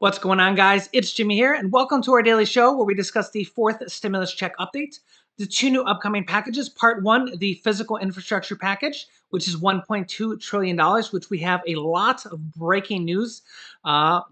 What's going on, guys? It's Jimmy here, and welcome to our daily show where we discuss the fourth stimulus check update, the two new upcoming packages. Part one, the physical infrastructure package, which is $1.2 trillion, which we have a lot of breaking news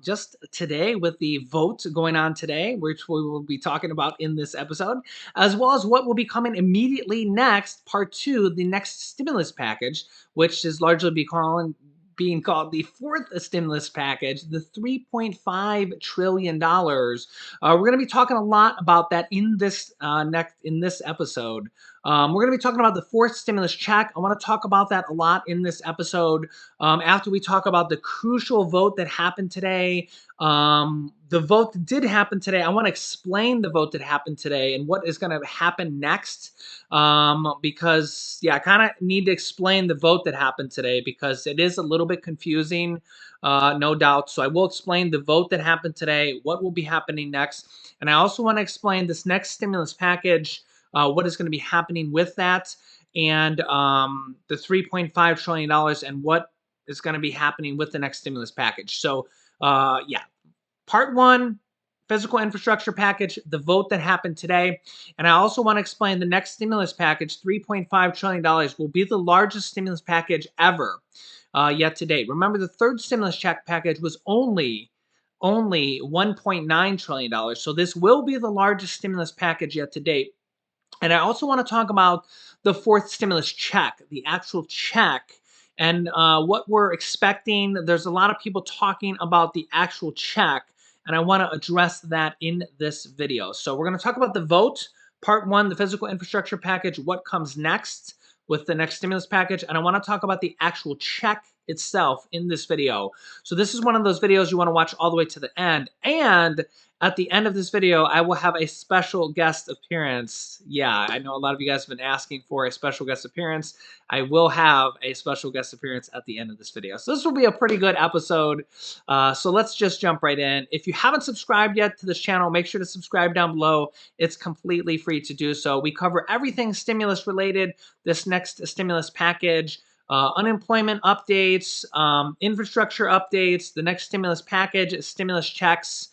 just today with the vote going on today, which we will be talking about in this episode, as well as what will be coming immediately next, part two, the next stimulus package, which is largely being called the fourth stimulus package, the $3.5 trillion. We're going to be talking a lot about that in this episode. We're going to be talking about the fourth stimulus check. I want to talk about that a lot in this episode. After we talk about the crucial vote that happened today, the vote that did happen today, I want to explain the vote that happened today and what is going to happen next. Because I kind of need to explain the vote that happened today because it is a little bit confusing, no doubt. So I will explain the vote that happened today, what will be happening next, and I also want to explain this next stimulus package, what is going to be happening with that, and the $3.5 trillion and what is going to be happening with the next stimulus package. So part one, physical infrastructure package, the vote that happened today. And I also want to explain the next stimulus package, $3.5 trillion, will be the largest stimulus package ever yet to date. Remember, the third stimulus check package was only $1.9 trillion. So this will be the largest stimulus package yet to date. And I also want to talk about the fourth stimulus check, the actual check, and what we're expecting. There's a lot of people talking about the actual check, and I want to address that in this video. So we're going to talk about the vote, part one, the physical infrastructure package, what comes next with the next stimulus package, and I want to talk about the actual check itself in this video. So this is one of those videos you want to watch all the way to the end, and at the end of this video, I will have a special guest appearance. Yeah, I know a lot of you guys have been asking for a special guest appearance. I will have a special guest appearance at the end of this video. So this will be a pretty good episode. So let's just jump right in. If you haven't subscribed yet to this channel, make sure to subscribe down below. It's completely free to do so. We cover everything stimulus related, this next stimulus package, unemployment updates, infrastructure updates, the next stimulus package, stimulus checks,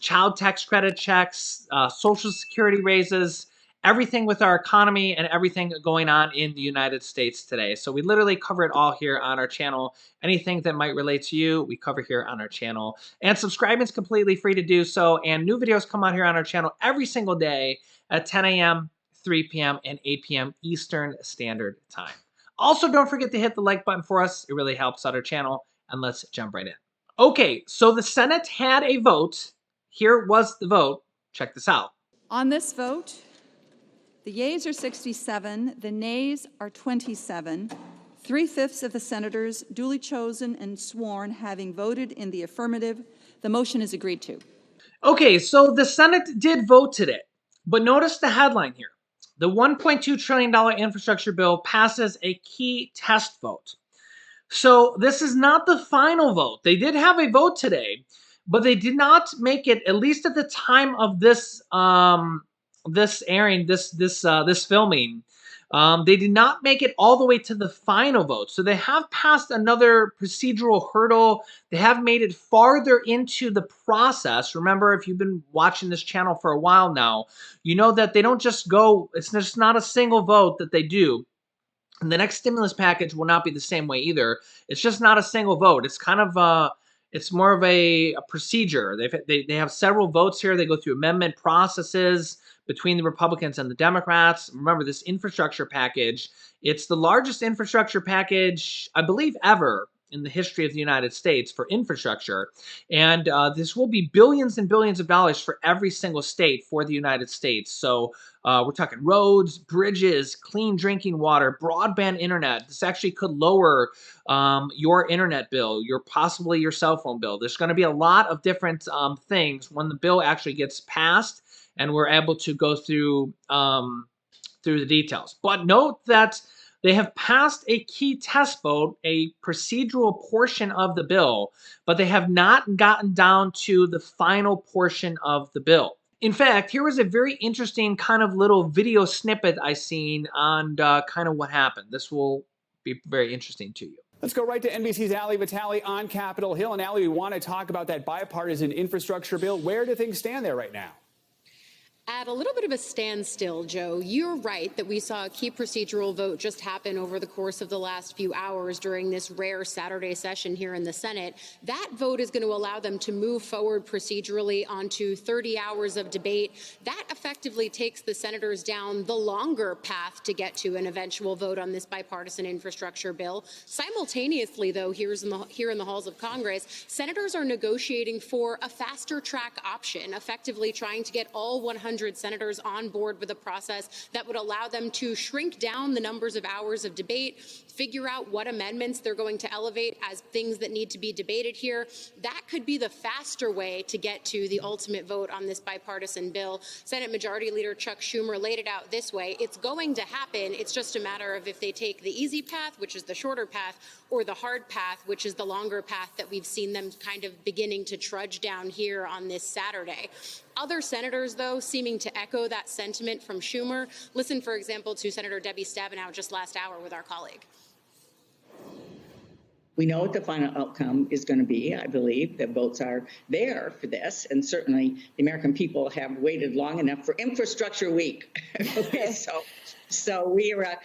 child tax credit checks, Social Security raises, everything with our economy and everything going on in the United States today. So we literally cover it all here on our channel. Anything that might relate to you, we cover here on our channel. And subscribing is completely free to do so. And new videos come out here on our channel every single day at 10 a.m., 3 p.m., and 8 p.m. Eastern Standard Time. Also, don't forget to hit the like button for us. It really helps out our channel. And let's jump right in. Okay, so the Senate had a vote. Here was the vote. Check this out. On this vote, the yeas are 67, the nays are 27. 3/5 of the senators duly chosen and sworn having voted in the affirmative, the motion is agreed to. Okay, so the Senate did vote today, but notice the headline here. The $1.2 trillion infrastructure bill passes a key test vote. So this is not the final vote. They did have a vote today, but they did not make it, at least at the time of this airing, this filming. They did not make it all the way to the final vote. So they have passed another procedural hurdle. They have made it farther into the process. Remember, if you've been watching this channel for a while now, you know that they don't just go, it's just not a single vote that they do. And the next stimulus package will not be the same way either. It's just not a single vote. It's kind of it's more of a procedure. They have several votes here. They go through amendment processes between the Republicans and the Democrats. Remember, this infrastructure package, it's the largest infrastructure package, I believe, ever in the history of the United States for infrastructure. And this will be billions and billions of dollars for every single state for the United States. So we're talking roads, bridges, clean drinking water, broadband internet. This actually could lower your internet bill, possibly your cell phone bill. There's going to be a lot of different things when the bill actually gets passed and we're able to go through the details. But note that they have passed a key test vote, a procedural portion of the bill, but they have not gotten down to the final portion of the bill. In fact, here was a very interesting kind of little video snippet I seen on kind of what happened. This will be very interesting to you. Let's go right to NBC's Ali Vitale on Capitol Hill. And Ali, we want to talk about that bipartisan infrastructure bill. Where do things stand there right now? At a little bit of a standstill, Joe. You're right that we saw a key procedural vote just happen over the course of the last few hours during this rare Saturday session here in the Senate. That vote is going to allow them to move forward procedurally onto 30 hours of debate. That effectively takes the senators down the longer path to get to an eventual vote on this bipartisan infrastructure bill. Simultaneously, though, here in the halls of Congress, senators are negotiating for a faster track option, effectively trying to get all 100 senators on board with a process that would allow them to shrink down the numbers of hours of debate, figure out what amendments they're going to elevate as things that need to be debated here. That could be the faster way to get to the ultimate vote on this bipartisan bill. Senate Majority Leader Chuck Schumer laid it out this way. It's going to happen. It's just a matter of if they take the easy path, which is the shorter path, or the hard path, which is the longer path that we've seen them kind of beginning to trudge down here on this Saturday. Other senators, though, seeming to echo that sentiment from Schumer. Listen, for example, to Senator Debbie Stabenow just last hour with our colleague. We know what the final outcome is going to be. I believe the votes are there for this, and certainly the American people have waited long enough for Infrastructure Week. Okay, so we are,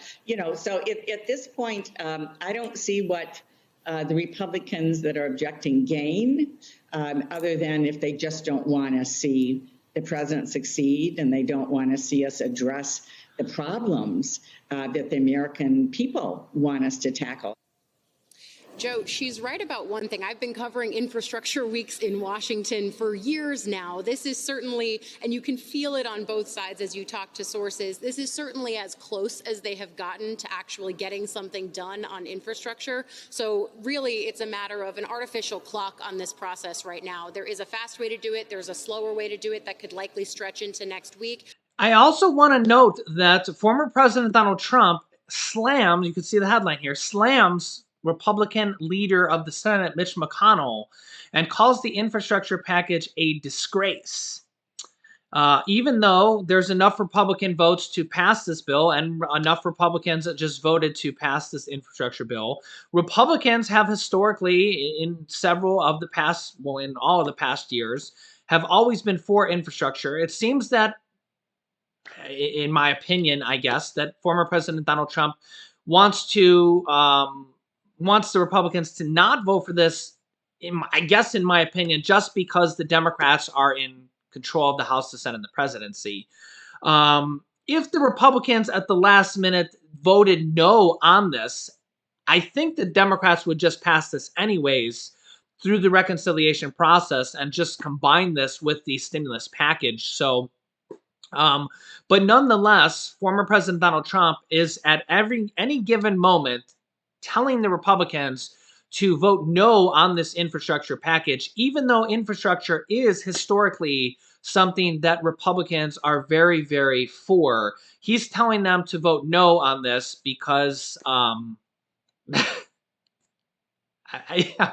so at this point, I don't see what the Republicans that are objecting gain, other than if they just don't want to see the president succeed and they don't want to see us address the problems that the American people want us to tackle. Joe, she's right about one thing. I've been covering infrastructure weeks in Washington for years now. This is certainly, and you can feel it on both sides as you talk to sources, this is certainly as close as they have gotten to actually getting something done on infrastructure. So really, it's a matter of an artificial clock on this process right now. There is a fast way to do it. There's a slower way to do it that could likely stretch into next week. I also want to note that former President Donald Trump slams, you can see the headline here, slams Republican leader of the Senate, Mitch McConnell, and calls the infrastructure package a disgrace. Even though there's enough Republican votes to pass this bill and enough Republicans that just voted to pass this infrastructure bill, Republicans have historically, in several of the past, well, in all of the past years, have always been for infrastructure. It seems that, in my opinion, I guess, that former President Donald Trump wants the Republicans to not vote for this, in my opinion, just because the Democrats are in control of the House, the Senate, and the presidency. If the Republicans at the last minute voted no on this, I think the Democrats would just pass this anyways through the reconciliation process and just combine this with the stimulus package. So, but nonetheless, former President Donald Trump is at any given moment telling the Republicans to vote no on this infrastructure package, even though infrastructure is historically something that Republicans are very, very for. He's telling them to vote no on this because I'm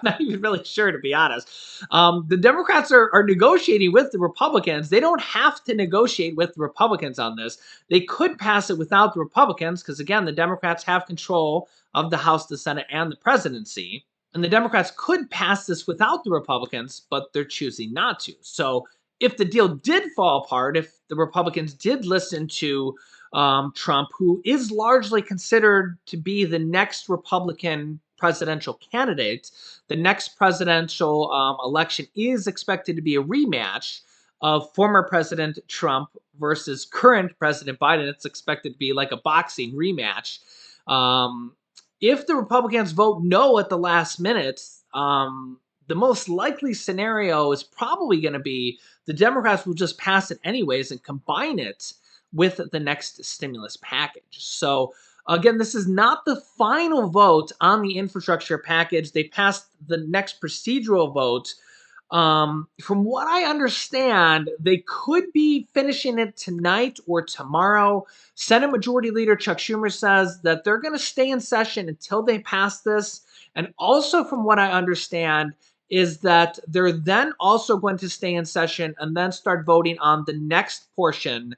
not even really sure, to be honest. The Democrats are negotiating with the Republicans. They don't have to negotiate with the Republicans on this. They could pass it without the Republicans because, again, the Democrats have control of the House, the Senate, and the presidency. And the Democrats could pass this without the Republicans, but they're choosing not to. So if the deal did fall apart, if the Republicans did listen to Trump, who is largely considered to be the next Republican presidential candidate, the next presidential election is expected to be a rematch of former President Trump versus current President Biden. It's expected to be like a boxing rematch. If the Republicans vote no at the last minute, the most likely scenario is probably going to be the Democrats will just pass it anyways and combine it with the next stimulus package. So again, this is not the final vote on the infrastructure package. They passed the next procedural vote. From what I understand, they could be finishing it tonight or tomorrow. Senate Majority Leader Chuck Schumer says that they're going to stay in session until they pass this. And also, from what I understand, is that they're then also going to stay in session and then start voting on the next portion,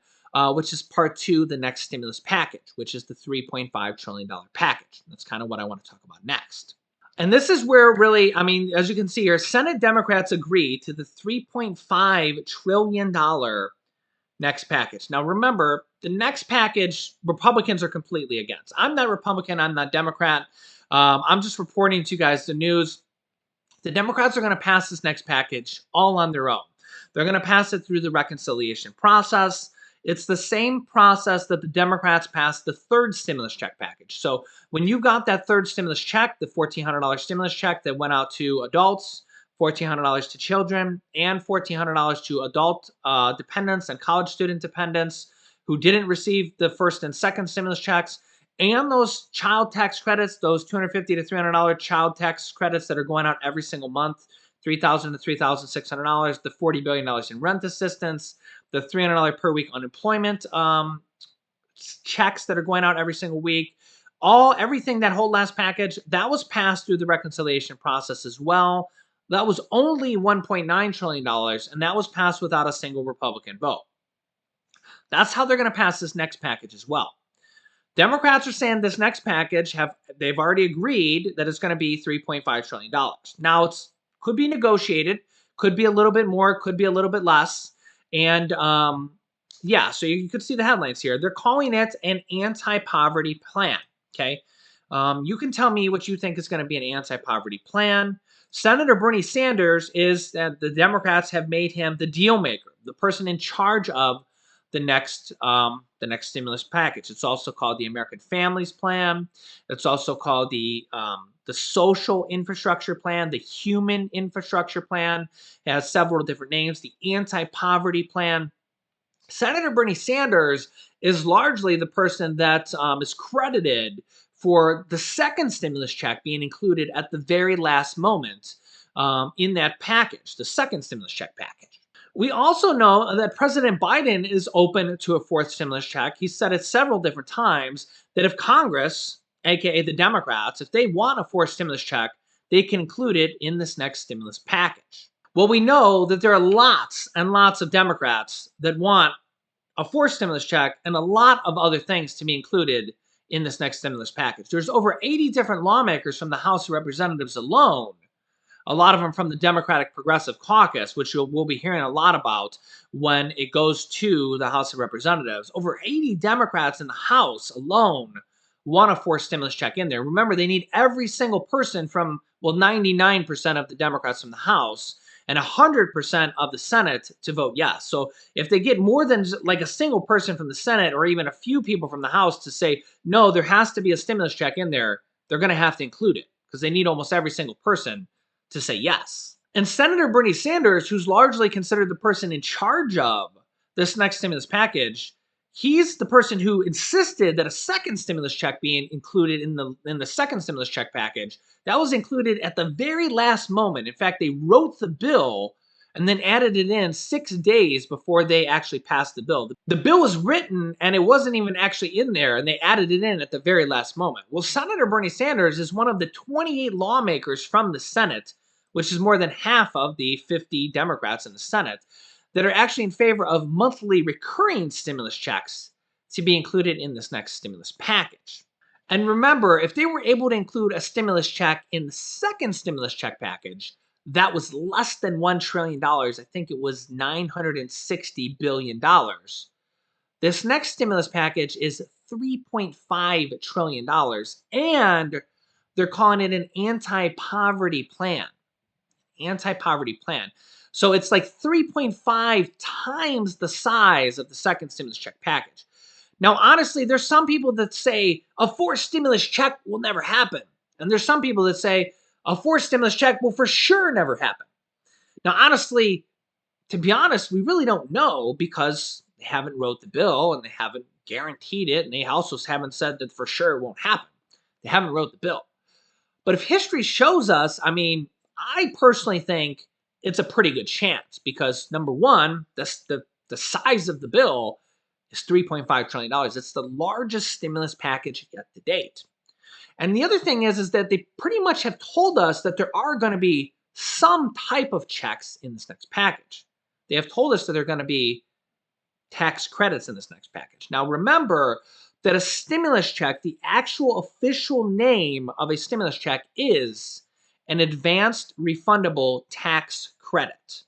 which is part two, the next stimulus package, which is the $3.5 trillion package. That's kind of what I want to talk about next. And this is where really, I mean, as you can see here, Senate Democrats agree to the $3.5 trillion next package. Now, remember, the next package, Republicans are completely against. I'm not Republican. I'm not Democrat. I'm just reporting to you guys the news. The Democrats are going to pass this next package all on their own. They're going to pass it through the reconciliation process. It's the same process that the Democrats passed the third stimulus check package. So when you got that third stimulus check, the $1,400 stimulus check that went out to adults, $1,400 to children, and $1,400 to adult dependents and college student dependents who didn't receive the first and second stimulus checks, and those child tax credits, those $250 to $300 child tax credits that are going out every single month, $3,000 to $3,600, the $40 billion in rent assistance, the $300 per week unemployment checks that are going out every single week, everything, that whole last package, that was passed through the reconciliation process as well. That was only $1.9 trillion, and that was passed without a single Republican vote. That's how they're going to pass this next package as well. Democrats are saying this next package they've already agreed that it's going to be $3.5 trillion. Now could be negotiated, could be a little bit more, could be a little bit less, and yeah. So you could see the headlines here. They're calling it an anti-poverty plan. Okay, you can tell me what you think is going to be an anti-poverty plan. Senator Bernie Sanders is that the Democrats have made him the deal maker, the person in charge of the next stimulus package. It's also called the American Families Plan. It's also called the Social Infrastructure Plan, the Human Infrastructure Plan. It has several different names. The Anti-Poverty Plan. Senator Bernie Sanders is largely the person that is credited for the second stimulus check being included at the very last moment in that package, the second stimulus check package. We also know that President Biden is open to a fourth stimulus check. He said it several different times that if Congress, aka the Democrats, if they want a fourth stimulus check, they can include it in this next stimulus package. Well, we know that there are lots and lots of Democrats that want a fourth stimulus check and a lot of other things to be included in this next stimulus package. There's over 80 different lawmakers from the House of Representatives alone, a lot of them from the Democratic Progressive Caucus, which we'll be hearing a lot about when it goes to the House of Representatives. Over 80 Democrats in the House alone want a fourth stimulus check in there. Remember, they need every single person from, 99% of the Democrats from the House and 100% of the Senate to vote yes. So if they get more than like a single person from the Senate or even a few people from the House to say, no, there has to be a stimulus check in there, they're going to have to include it because they need almost every single person to say yes. And Senator Bernie Sanders, who's largely considered the person in charge of this next stimulus package, he's the person who insisted that a second stimulus check being included in the second stimulus check package. That was included at the very last moment. In fact, they wrote the bill and then added it in 6 days before they actually passed the bill. The bill was written and it wasn't even actually in there, and they added it in at the very last moment. Well, Senator Bernie Sanders is one of the 28 lawmakers from the Senate, which is more than half of the 50 Democrats in the Senate, that are actually in favor of monthly recurring stimulus checks to be included in this next stimulus package. And remember, if they were able to include a stimulus check in the second stimulus check package, that was less than $1 trillion. I think it was $960 billion. This next stimulus package is $3.5 trillion, and they're calling it an anti-poverty plan. Anti-poverty plan. So it's like 3.5 times the size of the second stimulus check package. Now, honestly, there's some people that say a fourth stimulus check will never happen. And there's some people that say a fourth stimulus check will for sure never happen. Now, honestly, to be honest, we really don't know because they haven't wrote the bill and they haven't guaranteed it. And they also haven't said that for sure it won't happen. They haven't wrote the bill. But if history shows us, I personally think it's a pretty good chance because number one, the size of the bill is $3.5 trillion. It's the largest stimulus package yet to date. And the other thing is that they pretty much have told us that there are going to be some type of checks in this next package. They have told us that there are going to be tax credits in this next package. Now, remember that a stimulus check, the actual official name of a stimulus check is an advanced refundable tax credit.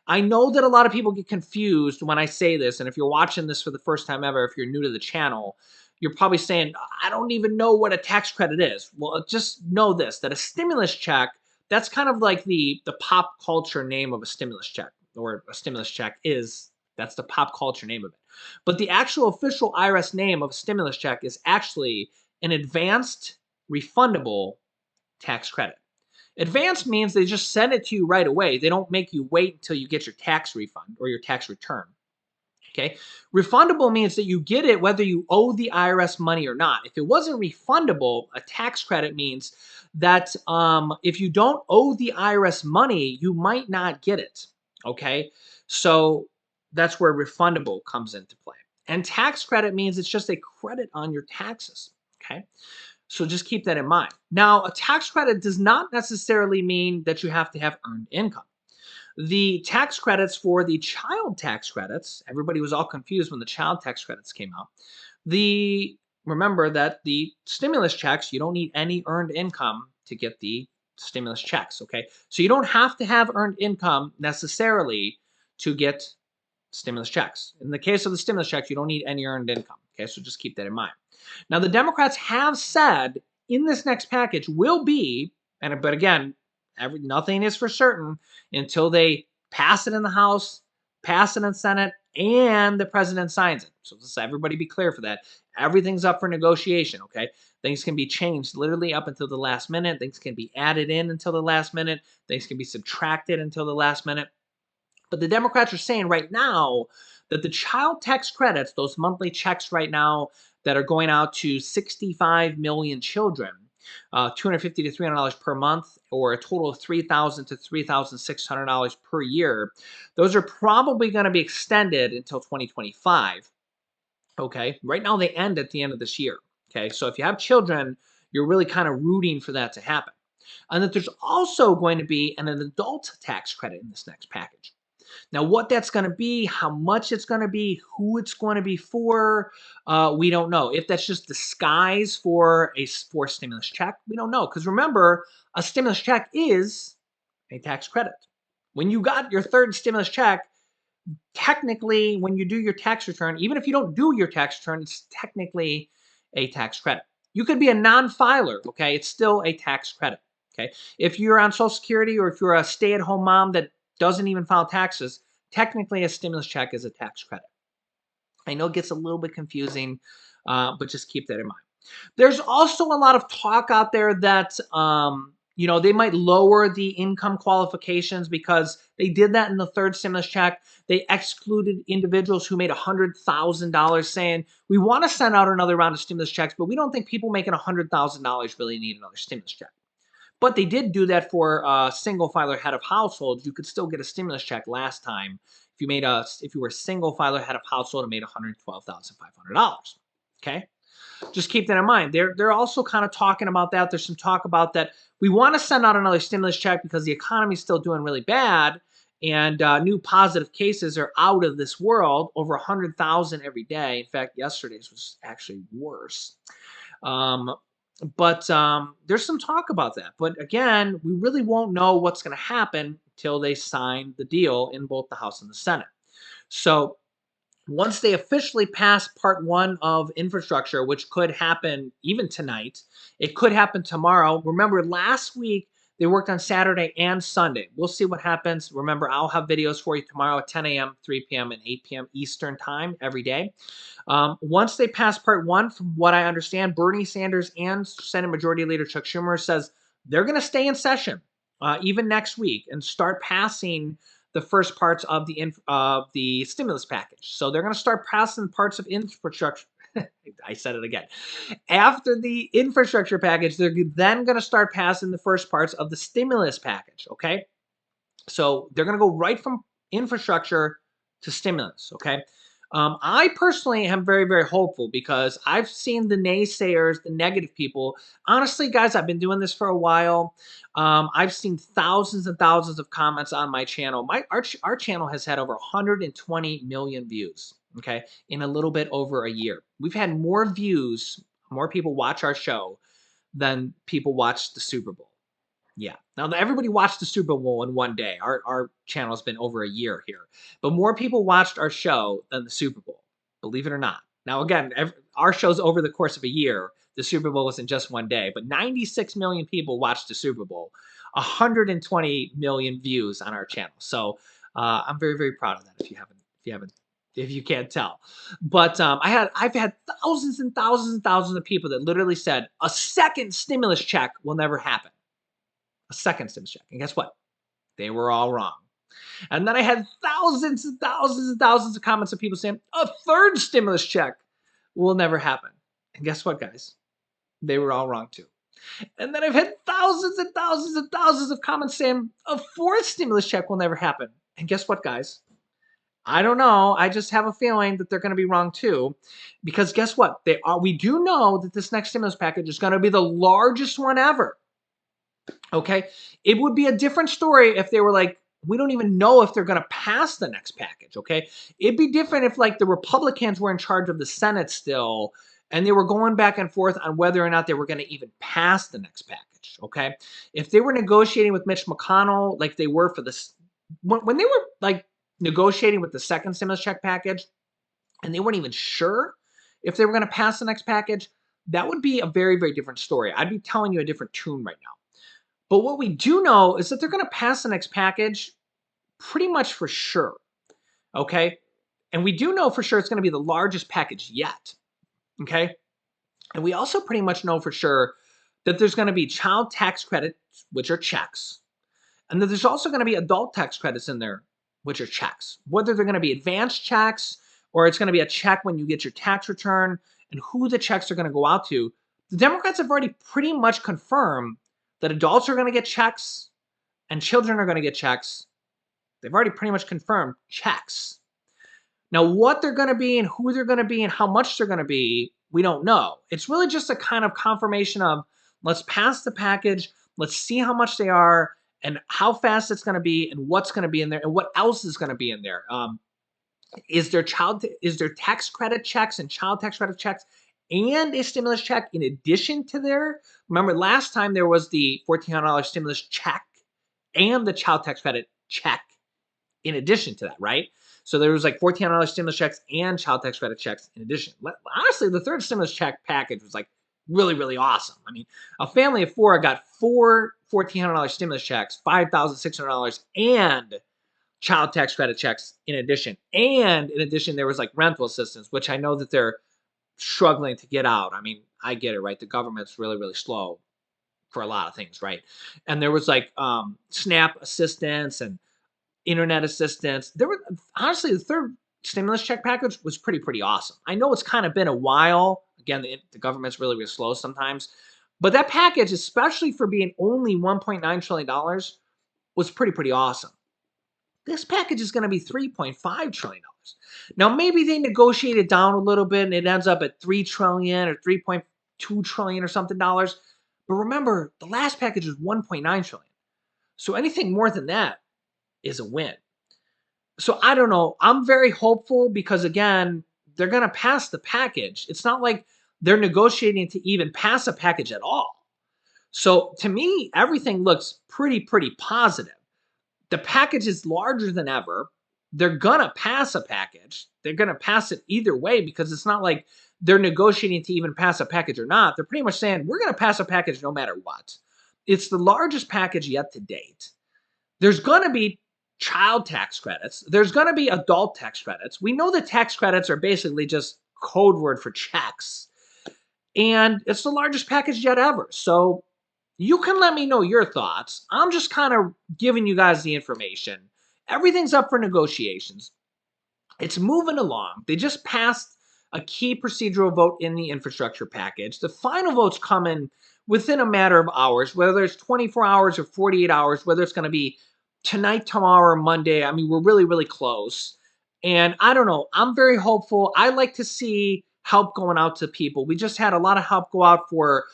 I know that a lot of people get confused when I say this, and if you're watching this for the first time ever, if you're new to the channel, you're probably saying, I don't even know what a tax credit is. Well, just know this, that a stimulus check, that's kind of like the pop culture name of a stimulus check, or a stimulus check is, that's the pop culture name of it. But the actual official IRS name of a stimulus check is actually an advanced refundable tax credit. Advanced means they just send it to you right away. They don't make you wait until you get your tax refund or your tax return. Okay. Refundable means that you get it whether you owe the IRS money or not. If it wasn't refundable, a tax credit means that if you don't owe the IRS money, you might not get it. Okay. So that's where refundable comes into play. And tax credit means it's just a credit on your taxes. Okay. So just keep that in mind. Now, a tax credit does not necessarily mean that you have to have earned income. The tax credits for the child tax credits, everybody was all confused when the child tax credits came out. Remember that the stimulus checks, you don't need any earned income to get the stimulus checks, okay? So you don't have to have earned income necessarily to get stimulus checks. In the case of the stimulus checks, you don't need any earned income, okay? So just keep that in mind. Now, the Democrats have said in this next package will be, but again, nothing is for certain until they pass it in the House, pass it in the Senate, and the president signs it. So just everybody be clear for that. Everything's up for negotiation, okay? Things can be changed literally up until the last minute. Things can be added in until the last minute. Things can be subtracted until the last minute. But the Democrats are saying right now that the child tax credits, those monthly checks right now that are going out to 65 million children, $250 to $300 per month, or a total of $3,000 to $3,600 per year, those are probably going to be extended until 2025. Okay, right now they end at the end of this year. Okay, so if you have children, you're really kind of rooting for that to happen. And that there's also going to be an adult tax credit in this next package. Now, what that's going to be, how much it's going to be, who it's going to be for, we don't know. If that's just disguise for a stimulus check, we don't know. Because remember, a stimulus check is a tax credit. When you got your third stimulus check, technically, when you do your tax return, even if you don't do your tax return, it's technically a tax credit. You could be a non-filer, okay? It's still a tax credit, okay? If you're on Social Security or if you're a stay-at-home mom that doesn't even file taxes, technically a stimulus check is a tax credit. I know it gets a little bit confusing, but just keep that in mind. There's also a lot of talk out there that they might lower the income qualifications because they did that in the third stimulus check. They excluded individuals who made $100,000, saying we want to send out another round of stimulus checks, but we don't think people making $100,000 really need another stimulus check. But they did do that for single filer head of households. You could still get a stimulus check last time if you were a single filer head of household and made $112,500. Okay. Just keep that in mind. They're also kind of talking about that. There's some talk about that. We want to send out another stimulus check because the economy is still doing really bad, and new positive cases are out of this world, over 100,000 every day. In fact, yesterday's was actually worse. But there's some talk about that. But again, we really won't know what's going to happen until they sign the deal in both the House and the Senate. So once they officially pass part one of infrastructure, which could happen even tonight, it could happen tomorrow. Remember, last week they worked on Saturday and Sunday. We'll see what happens. Remember, I'll have videos for you tomorrow at 10 a.m., 3 p.m., and 8 p.m. Eastern time every day. Once they pass part one, from what I understand, Bernie Sanders and Senate Majority Leader Chuck Schumer says they're going to stay in session even next week and start passing the first parts of the stimulus package. So they're going to start passing parts of infrastructure. I said it again. After the infrastructure package, they're then going to start passing the first parts of the stimulus package, okay? So they're going to go right from infrastructure to stimulus, okay? I personally am very, very hopeful because I've seen the naysayers, the negative people. Honestly, guys, I've been doing this for a while. I've seen thousands and thousands of comments on my channel. Our channel has had over 120 million views, okay, in a little bit over a year. We've had more views, more people watch our show than people watch the Super Bowl. Yeah. Now everybody watched the Super Bowl in one day. Our channel's been over a year here, but more people watched our show than the Super Bowl. Believe it or not. Now again, our show's over the course of a year. The Super Bowl was in just one day, but 96 million people watched the Super Bowl. 120 million views on our channel. So I'm very, very proud of that. If you can't tell, but I've had thousands and thousands and thousands of people that literally said a second stimulus check will never happen. A second stimulus check. And guess what? They were all wrong. And then I had thousands and thousands and thousands of comments of people saying a third stimulus check will never happen. And guess what, guys? They were all wrong too. And then I've had thousands and thousands and thousands of comments saying a fourth stimulus check will never happen. And guess what, guys? I don't know. I just have a feeling that they're going to be wrong too, because guess what? We do know that this next stimulus package is going to be the largest one ever. Okay. It would be a different story if they were like, we don't even know if they're going to pass the next package. Okay. It'd be different if like the Republicans were in charge of the Senate still and they were going back and forth on whether or not they were going to even pass the next package. Okay. If they were negotiating with Mitch McConnell, like they were for this, when they were like negotiating with the second stimulus check package and they weren't even sure if they were going to pass the next package, that would be a very, very different story. I'd be telling you a different tune right now. But what we do know is that they're going to pass the next package pretty much for sure. Okay. And we do know for sure it's going to be the largest package yet. Okay. And we also pretty much know for sure that there's going to be child tax credits, which are checks. And that there's also going to be adult tax credits in there, which are checks. Whether they're going to be advanced checks or it's going to be a check when you get your tax return and who the checks are going to go out to, the Democrats have already pretty much confirmed that adults are going to get checks and children are going to get checks. They've already pretty much confirmed checks. Now, what they're going to be and who they're going to be and how much they're going to be, we don't know. It's really just a kind of confirmation of let's pass the package, let's see how much they are and how fast it's going to be and what's going to be in there and what else is going to be in there. Is there tax credit checks and child tax credit checks and a stimulus check in addition to there? Remember last time there was the $1,400 stimulus check and the child tax credit check in addition to that, right? So there was like $1,400 stimulus checks and child tax credit checks in addition. Honestly, the third stimulus check package was like really, really awesome. I mean, a family of four got four $1,400 stimulus checks, $5,600, and child tax credit checks in addition. And in addition, there was like rental assistance, which I know that they're struggling to get out. I mean, I get it, right? The government's really, really slow for a lot of things, right? And there was like SNAP assistance and internet assistance. There were honestly the third stimulus check package was pretty awesome. I know it's kind of been a while. Again, the government's really, really slow sometimes. But that package, especially for being only $1.9 trillion, was pretty awesome. This package is going to be $3.5 trillion. Now, maybe they negotiate it down a little bit and it ends up at $3 trillion or $3.2 trillion or something dollars. But remember, the last package was $1.9 trillion. So anything more than that is a win. So I don't know. I'm very hopeful because, again, they're going to pass the package. It's not like they're negotiating to even pass a package at all. So to me, everything looks pretty positive. The package is larger than ever. They're going to pass a package. They're going to pass it either way because it's not like they're negotiating to even pass a package or not. They're pretty much saying, we're going to pass a package no matter what. It's the largest package yet to date. There's going to be child tax credits. There's going to be adult tax credits. We know the tax credits are basically just code word for checks. And it's the largest package yet ever. So you can let me know your thoughts. I'm just kind of giving you guys the information. Everything's up for negotiations. It's moving along. They just passed a key procedural vote in the infrastructure package. The final vote's coming within a matter of hours, whether it's 24 hours or 48 hours, whether it's going to be tonight, tomorrow, or Monday. I mean, we're really close. And I don't know. I'm very hopeful. I like to see help going out to people. We just had a lot of help go out for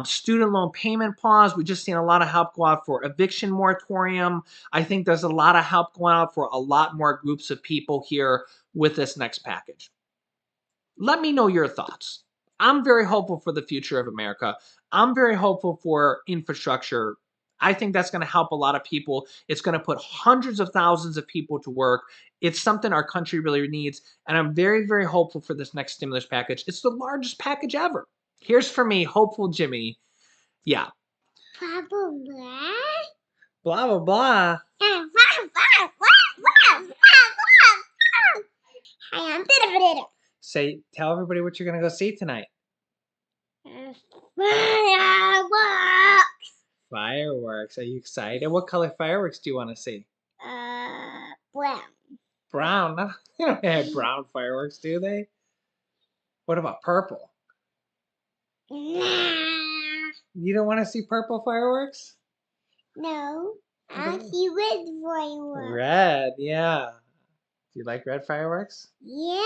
student loan payment pause. We just seen a lot of help go out for eviction moratorium. I think there's a lot of help going out for a lot more groups of people here with this next package. Let me know your thoughts. I'm very hopeful for the future of America. I'm very hopeful for infrastructure I think that's going to help a lot of people. It's going to put hundreds of thousands of people to work. It's something our country really needs. And I'm very, very hopeful for this next stimulus package. It's the largest package ever. Here's for me, hopeful Jimmy. Yeah. Blah, blah, blah. Blah, blah, blah. Blah, blah, blah, blah, blah, blah. I am bit. Say, tell everybody what you're going to go see tonight. Fireworks. Fireworks. Are you excited? What color fireworks do you want to see? Brown. Brown. They don't have brown fireworks, do they? What about purple? Nah. You don't want to see purple fireworks? No. I see red fireworks. Red, yeah. Do you like red fireworks? Yes.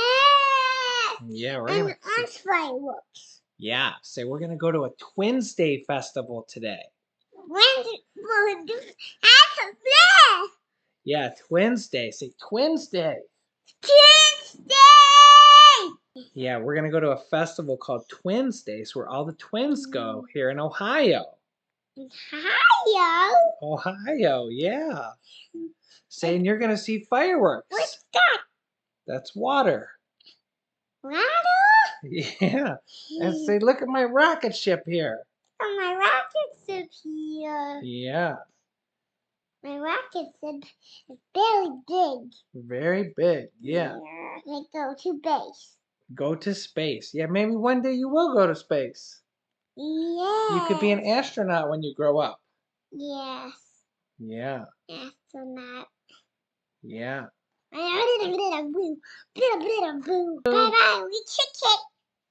Yeah, we're And gonna. orange fireworks. Yeah, say we're gonna go to a Twins Day festival today. Yeah, Twins Day. Say Twins Day. Tuesday. Yeah, we're gonna go to a festival called Twins Days where all the twins go here in Ohio. Ohio. Ohio, yeah. Saying you're gonna see fireworks. What's that? That's water. Water? Yeah. And say, look at my rocket ship here. Oh, my rocket ship here. Yeah. My rocket ship is very big. Very big. Yeah. They go to base. Go to space. Yeah, maybe one day you will go to space. Yes. You could be an astronaut when you grow up. Yes. Yeah. Astronaut. Yeah. Boo. Boo. Bye-bye. We chicken.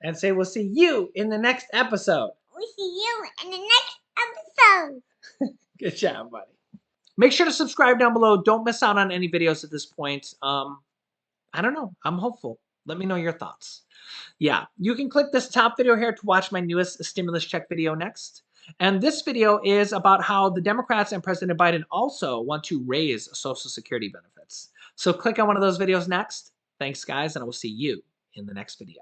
And say we'll see you in the next episode. We see you in the next episode. Good job, buddy. Make sure to subscribe down below. Don't miss out on any videos at this point. I don't know. I'm hopeful. Let me know your thoughts. Yeah, you can click this top video here to watch my newest stimulus check video next. And this video is about how the Democrats and President Biden also want to raise Social Security benefits. So click on one of those videos next. Thanks, guys, and I will see you in the next video.